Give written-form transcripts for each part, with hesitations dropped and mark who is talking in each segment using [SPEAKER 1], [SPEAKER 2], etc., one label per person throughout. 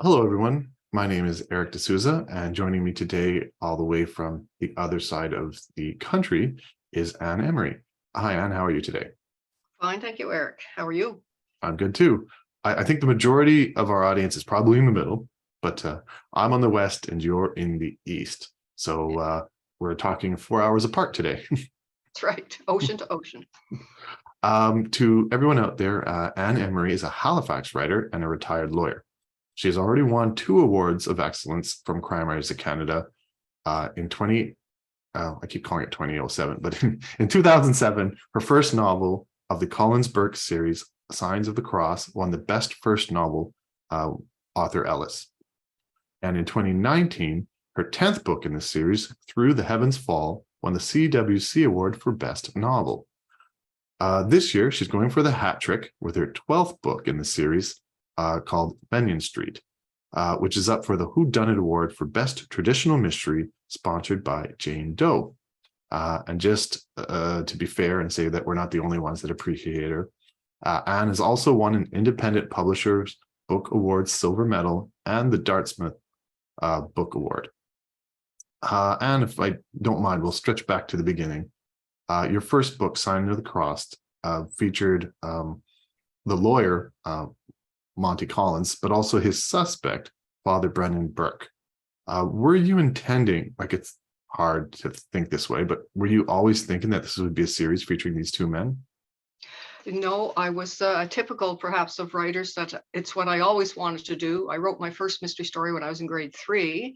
[SPEAKER 1] Hello, everyone. My name is Eric D'Souza, and joining me today, all the way from the other side of the country, is Anne Emery. Hi, Anne. How are you today?
[SPEAKER 2] Fine, thank you, Eric. How are you?
[SPEAKER 1] I'm good too. I think the majority of our audience is probably in the middle, but I'm on the west and you're in the east. So we're talking 4 hours apart today.
[SPEAKER 2] That's right, ocean to ocean.
[SPEAKER 1] To everyone out there, Anne Emery is a Halifax writer and a retired lawyer. She has already won 2 awards of excellence from Crime Writers of Canada I keep calling it 2007, but in 2007, her first novel of the Collins-Burke series, Signs of the Cross, won the Best First Novel, Arthur Ellis. And in 2019, her 10th book in the series, Through the Heavens Fall, won the CWC Award for Best Novel. This year, she's going for the hat trick with her 12th book in the series, called Benyon Street, which is up for the Whodunit Award for Best Traditional Mystery, sponsored by Jane Doe. And just to be fair and say that we're not the only ones that appreciate her, Anne has also won an Independent Publishers Book Awards Silver Medal and the Dartmouth Book Award. Anne, if I don't mind, we'll stretch back to the beginning. Your first book, Sign of the Cross, featured the lawyer, Monty Collins, but also his suspect, Father Brennan Burke. Were you intending, like, it's hard to think this way, but were you always thinking that this would be a series featuring these 2 men?
[SPEAKER 2] No, I was typical perhaps of writers that it's what I always wanted to do. I wrote my first mystery story when I was in grade 3,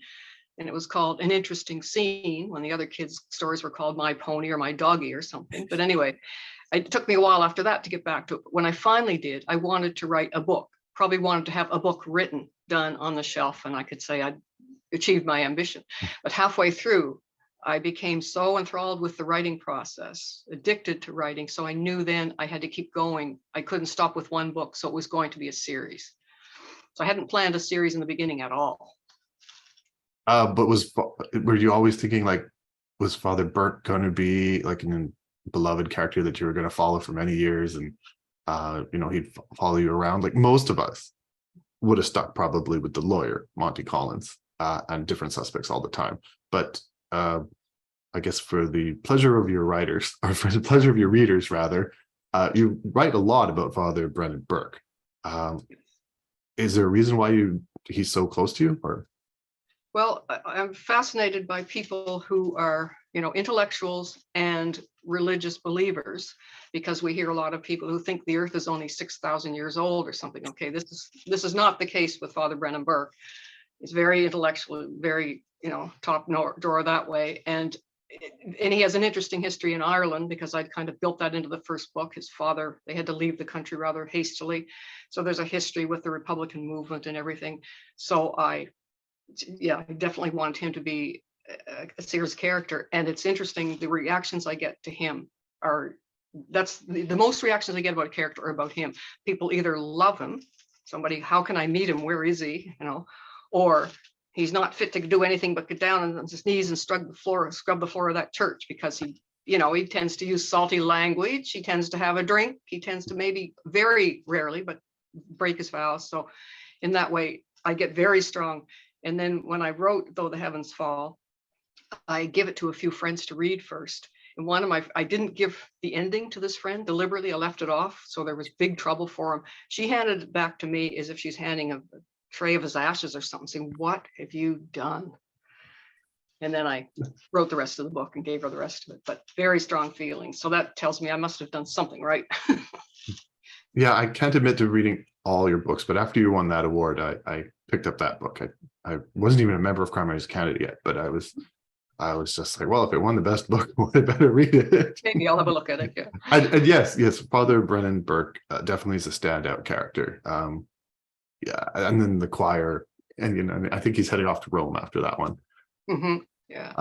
[SPEAKER 2] and it was called An Interesting Scene, when the other kids' stories were called My Pony or My Doggy or something. But anyway, it took me a while after that to get back to it. When I finally did, I wanted to write a book, probably wanted to have a book written, done on the shelf, and I could say I'd achieved my ambition. But halfway through, I became so enthralled with the writing process, addicted to writing. So I knew then I had to keep going. I couldn't stop with one book, so it was going to be a series. So I hadn't planned a series in the beginning at all.
[SPEAKER 1] But were you always thinking, like, was Father Burke going to be like a beloved character that you were going to follow for many years, and he'd follow you around? Like most of us would have stuck probably with the lawyer, Monty Collins, and different suspects all the time. But I guess for the pleasure of your writers, or for the pleasure of your readers, rather, you write a lot about Father Brennan Burke. Is there a reason why he's so close to you, or?
[SPEAKER 2] Well, I'm fascinated by people who are, intellectuals and religious believers, because we hear a lot of people who think the earth is only 6,000 years old or something. Okay, this is not the case with Father Brennan Burke. He's very intellectual, very, top drawer that way. And he has an interesting history in Ireland, because I'd kind of built that into the first book. His father, they had to leave the country rather hastily. So there's a history with the Republican movement and everything. So I definitely want him to be a serious character. And it's interesting, the reactions I get to him that's the most reactions I get about a character are about him. People either love him, somebody, how can I meet him? Where is he? Or he's not fit to do anything but get down on his knees and scrub the floor of that church, because he tends to use salty language. He tends to have a drink. He tends to, maybe very rarely, but break his vows. So in that way, I get very strong. And then when I wrote Though the Heavens Fall, I give it to a few friends to read first. And I didn't give the ending to this friend deliberately. I left it off. So there was big trouble for him. She handed it back to me as if she's handing a tray of his ashes or something, saying, "What have you done?" And then I wrote the rest of the book and gave her the rest of it, but very strong feelings. So that tells me I must have done something right.
[SPEAKER 1] Yeah, I can't admit to reading all your books, but after you won that award, I picked up that book. I wasn't even a member of Crime Writers Canada yet, but I was just like, well, if it won the best book, I better read it.
[SPEAKER 2] Maybe I'll have a look at it. Yeah.
[SPEAKER 1] And yes, Father Brennan Burke definitely is a standout character. Yeah, and then the choir, and I think he's heading off to Rome after that one.
[SPEAKER 2] Mm-hmm. Yeah.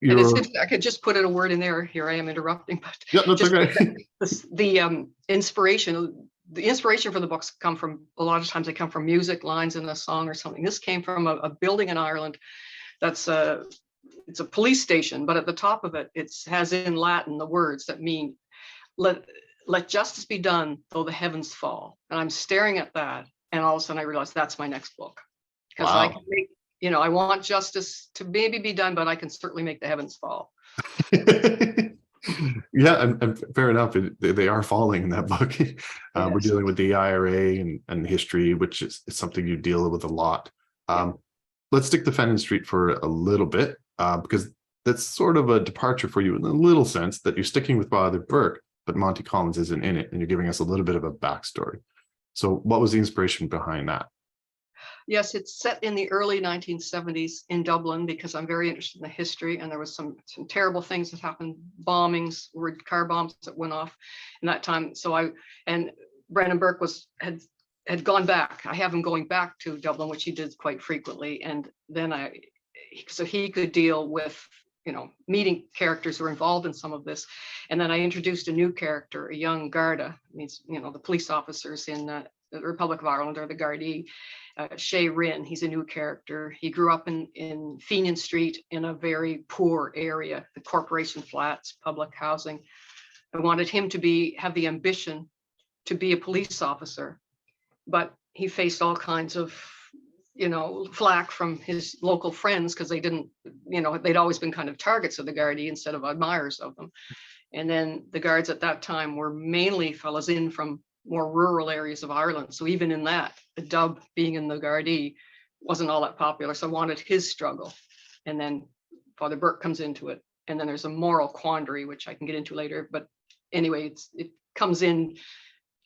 [SPEAKER 2] And I could just put in a word in there. Here I am interrupting, but
[SPEAKER 1] yeah, that's okay.
[SPEAKER 2] The inspiration for the books come from, a lot of times they come from music, lines in a song or something. This came from a building in Ireland that's it's a police station, but at the top of it, it has in Latin the words that mean, let justice be done though the heavens fall. And I'm staring at that, And all of a sudden I realized that's my next book, because I can make, I want justice to maybe be done, but I can certainly make the heavens fall.
[SPEAKER 1] Yeah, and fair enough. They are falling in that book. We're
[SPEAKER 2] Yes.
[SPEAKER 1] dealing with the IRA and history, which is something you deal with a lot. Let's stick to Fenton Street for a little bit, because that's sort of a departure for you in a little sense, that you're sticking with Father Burke, but Monty Collins isn't in it, and you're giving us a little bit of a backstory. So what was the inspiration behind that?
[SPEAKER 2] Yes, it's set in the early 1970s in Dublin, because I'm very interested in the history, and there was some terrible things that happened, bombings, were car bombs that went off in that time. So Brennan Burke had gone back. I have him going back to Dublin, which he did quite frequently, and then so he could deal with meeting characters who are involved in some of this. And then I introduced a new character, a young Garda, means the police officers in the Republic of Ireland, or the Gardaí. Shay Rinn, he's a new character. He grew up in Fenian Street, in a very poor area, the corporation flats, public housing. I wanted him to have the ambition to be a police officer, but he faced all kinds of flack from his local friends, because they didn't, they'd always been kind of targets of the Gardaí instead of admirers of them. And then the guards at that time were mainly fellas in from more rural areas of Ireland. So even in that, the dub being in the Gardaí wasn't all that popular. So I wanted his struggle. And then Father Burke comes into it. And then there's a moral quandary, which I can get into later. But anyway, it comes in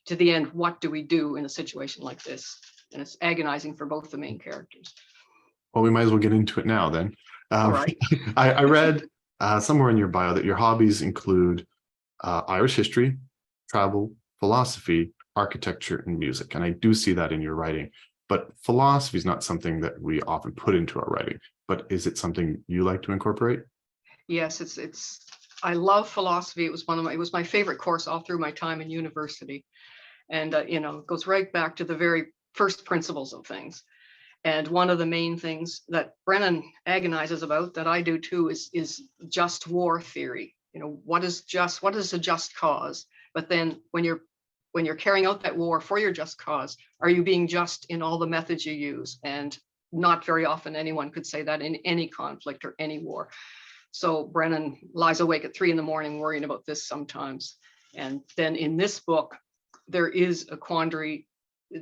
[SPEAKER 2] to the end. What do we do in a situation like this? And it's agonizing for both the main characters.
[SPEAKER 1] Well, we might as well get into it now then.
[SPEAKER 2] All right.
[SPEAKER 1] I read somewhere in your bio that your hobbies include Irish history, travel, philosophy, architecture, and music. And I do see that in your writing. But philosophy is not something that we often put into our writing. But is it something you like to incorporate?
[SPEAKER 2] Yes, I love philosophy. It was my favorite course all through my time in university. And it goes right back to the very first principles of things. And one of the main things that Brennan agonizes about, that I do too, is just war theory. What is a just cause? But then when you're carrying out that war for your just cause, are you being just in all the methods you use? And not very often anyone could say that in any conflict or any war. So Brennan lies awake at 3 a.m. worrying about this sometimes. And then in this book, there is a quandary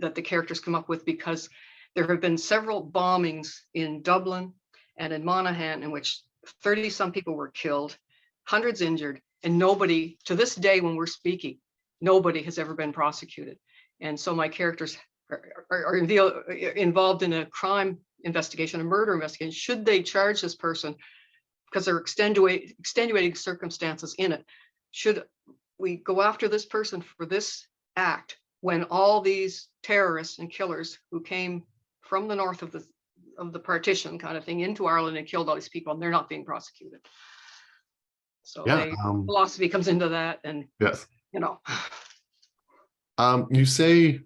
[SPEAKER 2] that the characters come up with, because there have been several bombings in Dublin and in Monaghan in which 30-some people were killed, hundreds injured, and nobody, to this day when we're speaking, nobody has ever been prosecuted. And so my characters are involved in a crime investigation, a murder investigation. Should they charge this person because there are extenuating circumstances in it? Should we go after this person for this act when all these terrorists and killers who came from the north of the partition kind of thing into Ireland and killed all these people, and they're not being prosecuted? So philosophy comes into that. And
[SPEAKER 1] yes,
[SPEAKER 2] you
[SPEAKER 1] say,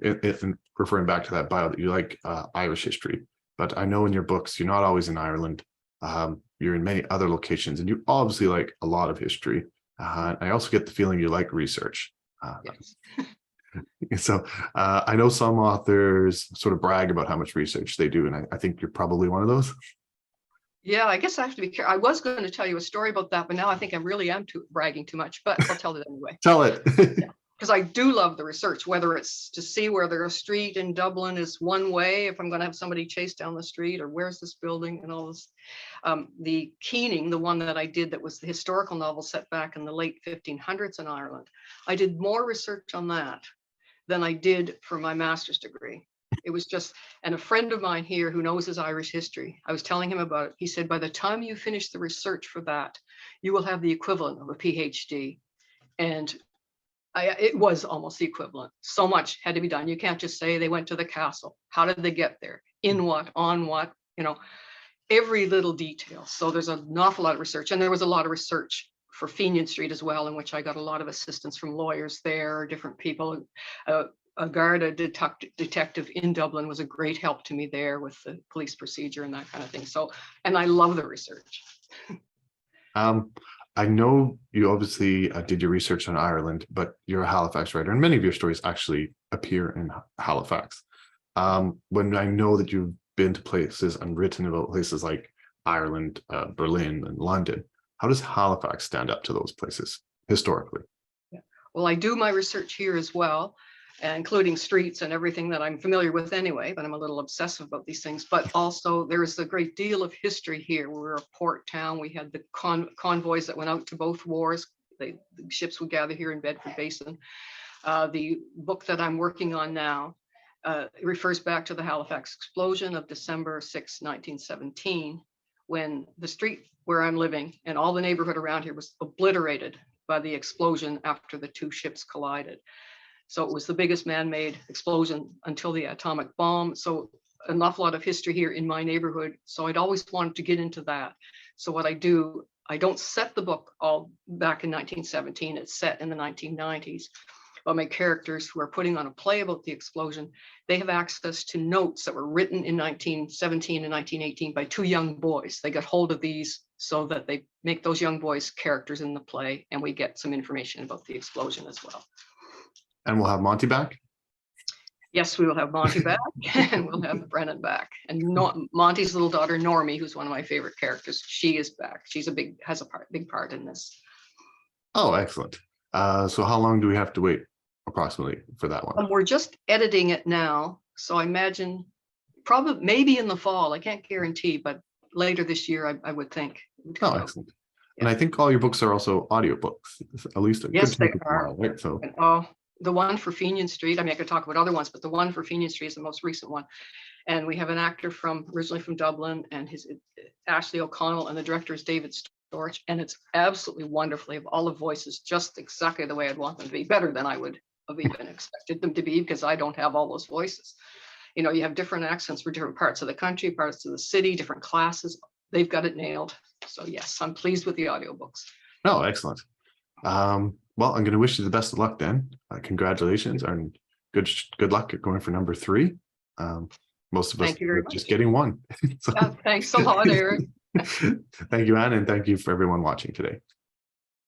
[SPEAKER 1] referring back to that bio, that you like Irish history, but I know in your books you're not always in Ireland. You're in many other locations, and you obviously like a lot of history. I also get the feeling you like research.
[SPEAKER 2] yes.
[SPEAKER 1] So I know some authors sort of brag about how much research they do, and I think you're probably one of those.
[SPEAKER 2] Yeah, I guess I have to be careful. I was going to tell you a story about that, but now I think I really am bragging too much, but I'll tell it anyway.
[SPEAKER 1] Tell it.
[SPEAKER 2] Because I do love the research, whether it's to see whether a street in Dublin is one way, if I'm going to have somebody chase down the street, or where's this building and all this. The Keening, the one that I did that was the historical novel set back in the late 1500s in Ireland, I did more research on that than I did for my master's degree. It was just, and a friend of mine here who knows his Irish history, I was telling him about it. He said, by the time you finish the research for that, you will have the equivalent of a PhD. And it was almost the equivalent. So much had to be done. You can't just say they went to the castle. How did they get there? In what? On what? Every little detail. So there's an awful lot of research. And there was a lot of research for Fenian Street as well, in which I got a lot of assistance from lawyers there, different people. A Garda detective in Dublin was a great help to me there with the police procedure and that kind of thing. So, and I love the research.
[SPEAKER 1] I know you obviously did your research on Ireland, but you're a Halifax writer, and many of your stories actually appear in Halifax. When I know that you've been to places and written about places like Ireland, Berlin, and London, how does Halifax stand up to those places historically?
[SPEAKER 2] Yeah. Well, I do my research here as well, including streets and everything that I'm familiar with anyway, but I'm a little obsessive about these things. But also there is a great deal of history here. We're a port town. We had the convoys that went out to both wars. The ships would gather here in Bedford Basin. The book that I'm working on now refers back to the Halifax explosion of December 6, 1917, when the street where I'm living and all the neighborhood around here was obliterated by the explosion after the two ships collided. So it was the biggest man-made explosion until the atomic bomb. So an awful lot of history here in my neighborhood. So I'd always wanted to get into that. So what I do, I don't set the book all back in 1917. It's set in the 1990s. But my characters who are putting on a play about the explosion, they have access to notes that were written in 1917 and 1918 by two young boys. They got hold of these so that they make those young boys characters in the play, and we get some information about the explosion as well.
[SPEAKER 1] And we'll have Monty back?
[SPEAKER 2] Yes, we will have Monty back, and we'll have Brennan back. And Monty's little daughter, Normie, who's one of my favorite characters, she is back. She's has a big part in this.
[SPEAKER 1] Oh, excellent. So how long do we have to wait approximately for that one?
[SPEAKER 2] We're just editing it now. So I imagine probably maybe in the fall. I can't guarantee, but later this year, I would think.
[SPEAKER 1] Oh, excellent. Yeah. And I think all your books are also audiobooks, at least a
[SPEAKER 2] yes,
[SPEAKER 1] good
[SPEAKER 2] they are.
[SPEAKER 1] while, right? So
[SPEAKER 2] the one for Fenian Street, I mean, I could talk about other ones, but the one for Fenian Street is the most recent one. And we have an actor originally from Dublin, and his Ashley O'Connell, and the director is David Storch, and it's absolutely wonderfully of all the voices, just exactly the way I'd want them to be, better than I would have even expected them to be, because I don't have all those voices. You know, you have different accents for different parts of the country, parts of the city, different classes. They've got it nailed. So yes, I'm pleased with the audiobooks.
[SPEAKER 1] Oh, excellent. Well, I'm going to wish you the best of luck then. Congratulations and good luck at going for number 3. Most of us are just getting one. So,
[SPEAKER 2] thanks a lot, Eric.
[SPEAKER 1] Thank you, Anne, and thank you for everyone watching today.